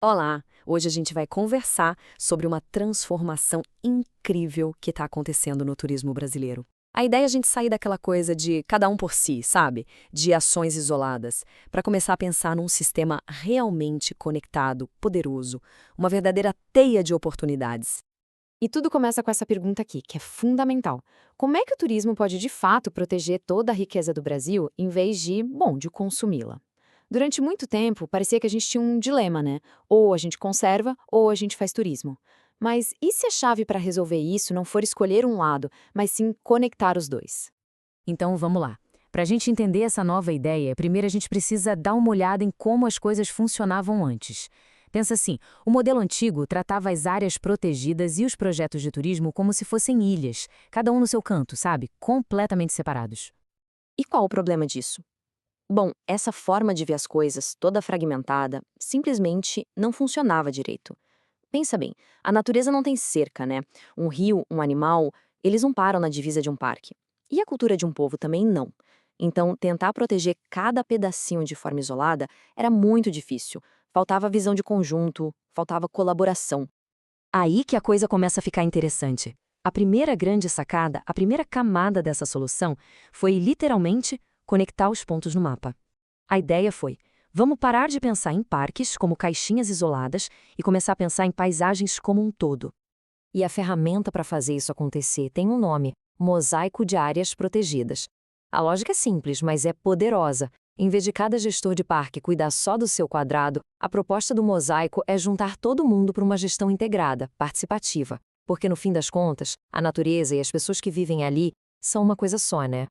Olá! Hoje a gente vai conversar sobre uma transformação incrível que está acontecendo no turismo brasileiro. A ideia é a gente sair daquela coisa de cada um por si, sabe? De ações isoladas, para começar a pensar num sistema realmente conectado, poderoso, uma verdadeira teia de oportunidades. E tudo começa com essa pergunta aqui, que é fundamental. Como é que o turismo pode de fato proteger toda a riqueza do Brasil em vez de consumi-la? Durante muito tempo, parecia que a gente tinha um dilema, né? Ou a gente conserva, ou a gente faz turismo. Mas e se a chave para resolver isso não for escolher um lado, mas sim conectar os dois? Então vamos lá. Para a gente entender essa nova ideia, primeiro a gente precisa dar uma olhada em como as coisas funcionavam antes. Pensa assim, o modelo antigo tratava as áreas protegidas e os projetos de turismo como se fossem ilhas, cada um no seu canto, sabe? Completamente separados. E qual o problema disso? Bom, essa forma de ver as coisas, toda fragmentada, simplesmente não funcionava direito. Pensa bem, a natureza não tem cerca, né? Um rio, um animal, eles não param na divisa de um parque. E a cultura de um povo também não. Então, tentar proteger cada pedacinho de forma isolada era muito difícil. Faltava visão de conjunto, faltava colaboração. Aí que a coisa começa a ficar interessante. A primeira grande sacada, a primeira camada dessa solução, foi literalmente conectar os pontos no mapa. A ideia foi: vamos parar de pensar em parques como caixinhas isoladas e começar a pensar em paisagens como um todo. E a ferramenta para fazer isso acontecer tem um nome: mosaico de áreas protegidas. A lógica é simples, mas é poderosa. Em vez de cada gestor de parque cuidar só do seu quadrado, a proposta do mosaico é juntar todo mundo para uma gestão integrada, participativa. Porque, no fim das contas, a natureza e as pessoas que vivem ali são uma coisa só, né?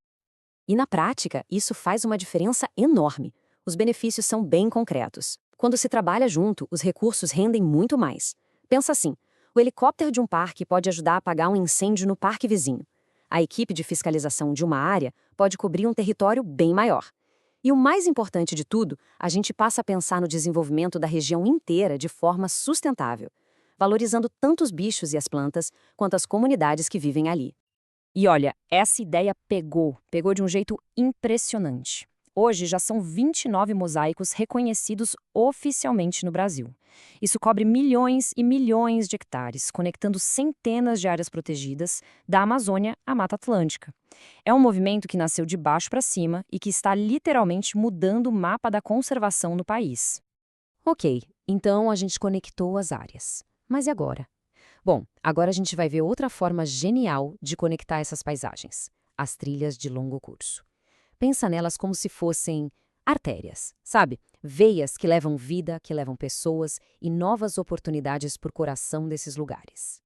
E na prática, isso faz uma diferença enorme. Os benefícios são bem concretos. Quando se trabalha junto, os recursos rendem muito mais. Pensa assim: o helicóptero de um parque pode ajudar a apagar um incêndio no parque vizinho. A equipe de fiscalização de uma área pode cobrir um território bem maior. E o mais importante de tudo, a gente passa a pensar no desenvolvimento da região inteira de forma sustentável, valorizando tanto os bichos e as plantas quanto as comunidades que vivem ali. E olha, essa ideia pegou de um jeito impressionante. Hoje já são 29 mosaicos reconhecidos oficialmente no Brasil. Isso cobre milhões e milhões de hectares, conectando centenas de áreas protegidas, da Amazônia à Mata Atlântica. É um movimento que nasceu de baixo para cima e que está literalmente mudando o mapa da conservação no país. Ok, então a gente conectou as áreas. Mas e agora? Bom, agora a gente vai ver outra forma genial de conectar essas paisagens: as trilhas de longo curso. Pensa nelas como se fossem artérias, sabe? Veias que levam vida, que levam pessoas e novas oportunidades por coração desses lugares.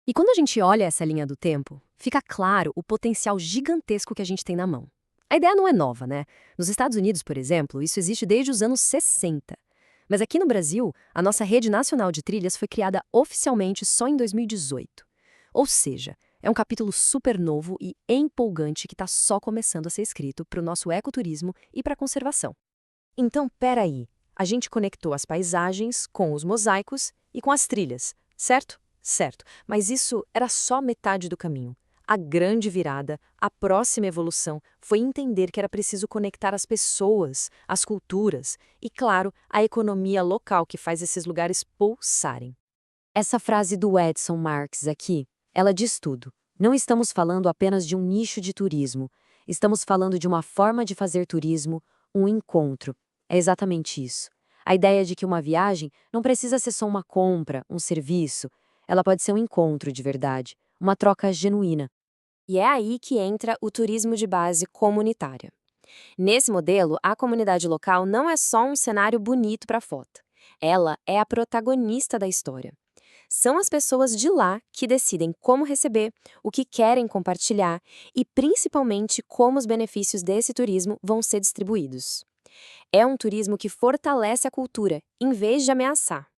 E quando a gente olha essa linha do tempo, fica claro o potencial gigantesco que a gente tem na mão. A ideia não é nova, né? Nos Estados Unidos, por exemplo, isso existe desde os anos 60. Mas aqui no Brasil, a nossa rede nacional de trilhas foi criada oficialmente só em 2018. Ou seja, é um capítulo super novo e empolgante que está só começando a ser escrito para o nosso ecoturismo e para a conservação. Então, peraí, a gente conectou as paisagens com os mosaicos e com as trilhas, certo? Certo, mas isso era só metade do caminho. A grande virada, a próxima evolução, foi entender que era preciso conectar as pessoas, as culturas e, claro, a economia local que faz esses lugares pulsarem. Essa frase do Edson Marques aqui, ela diz tudo. Não estamos falando apenas de um nicho de turismo, estamos falando de uma forma de fazer turismo, um encontro. É exatamente isso. A ideia de que uma viagem não precisa ser só uma compra, um serviço. Ela pode ser um encontro de verdade, uma troca genuína. E é aí que entra o turismo de base comunitária. Nesse modelo, a comunidade local não é só um cenário bonito para foto. Ela é a protagonista da história. São as pessoas de lá que decidem como receber, o que querem compartilhar e, principalmente, como os benefícios desse turismo vão ser distribuídos. É um turismo que fortalece a cultura, em vez de ameaçar.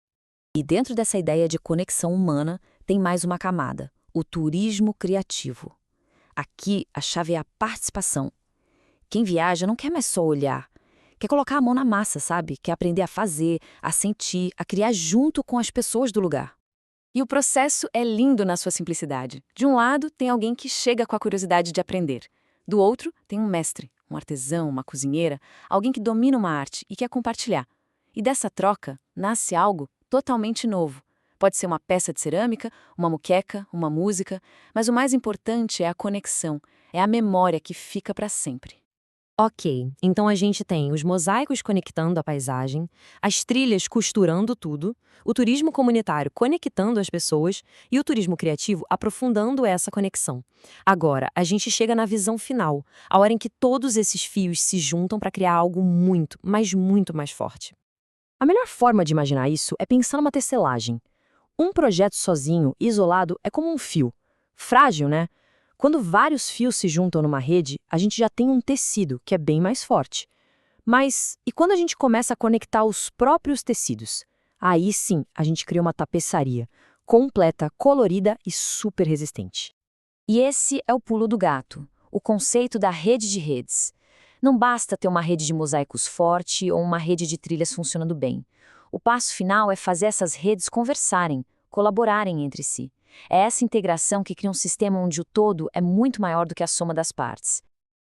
E dentro dessa ideia de conexão humana, tem mais uma camada: o turismo criativo. Aqui, a chave é a participação. Quem viaja não quer mais só olhar. Quer colocar a mão na massa, sabe? Quer aprender a fazer, a sentir, a criar junto com as pessoas do lugar. E o processo é lindo na sua simplicidade. De um lado, tem alguém que chega com a curiosidade de aprender. Do outro, tem um mestre, um artesão, uma cozinheira, alguém que domina uma arte e quer compartilhar. E dessa troca, nasce algo totalmente novo. Pode ser uma peça de cerâmica, uma moqueca, uma música, mas o mais importante é a conexão, é a memória que fica para sempre. Ok, então a gente tem os mosaicos conectando a paisagem, as trilhas costurando tudo, o turismo comunitário conectando as pessoas e o turismo criativo aprofundando essa conexão. Agora, a gente chega na visão final, a hora em que todos esses fios se juntam para criar algo muito, mas muito mais forte. A melhor forma de imaginar isso é pensar numa tecelagem. Um projeto sozinho, isolado, é como um fio. Frágil, né? Quando vários fios se juntam numa rede, a gente já tem um tecido que é bem mais forte. Mas e quando a gente começa a conectar os próprios tecidos? Aí sim, a gente cria uma tapeçaria completa, colorida e super resistente. E esse é o pulo do gato, o conceito da rede de redes. Não basta ter uma rede de mosaicos forte ou uma rede de trilhas funcionando bem. O passo final é fazer essas redes conversarem, colaborarem entre si. É essa integração que cria um sistema onde o todo é muito maior do que a soma das partes.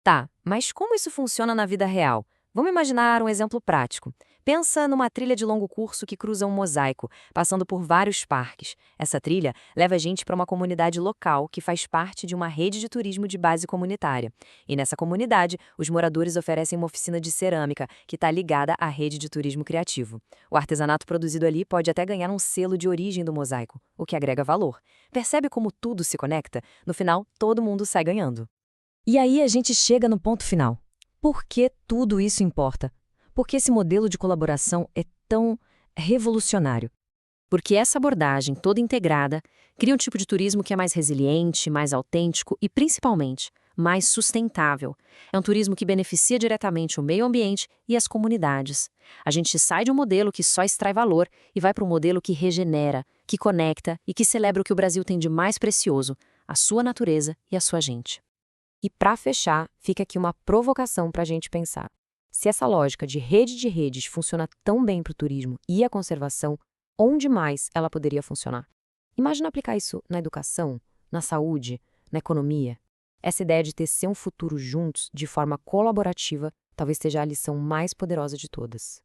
Tá, mas como isso funciona na vida real? Vamos imaginar um exemplo prático. Pensa numa trilha de longo curso que cruza um mosaico, passando por vários parques. Essa trilha leva a gente para uma comunidade local que faz parte de uma rede de turismo de base comunitária. E nessa comunidade, os moradores oferecem uma oficina de cerâmica que está ligada à rede de turismo criativo. O artesanato produzido ali pode até ganhar um selo de origem do mosaico, o que agrega valor. Percebe como tudo se conecta? No final, todo mundo sai ganhando. E aí a gente chega no ponto final. Por que tudo isso importa? Por que esse modelo de colaboração é tão revolucionário? Porque essa abordagem toda integrada cria um tipo de turismo que é mais resiliente, mais autêntico e, principalmente, mais sustentável. É um turismo que beneficia diretamente o meio ambiente e as comunidades. A gente sai de um modelo que só extrai valor e vai para um modelo que regenera, que conecta e que celebra o que o Brasil tem de mais precioso, a sua natureza e a sua gente. E para fechar, fica aqui uma provocação para a gente pensar. Se essa lógica de rede de redes funciona tão bem para o turismo e a conservação, onde mais ela poderia funcionar? Imagina aplicar isso na educação, na saúde, na economia. Essa ideia de tecer um futuro juntos, de forma colaborativa, talvez seja a lição mais poderosa de todas.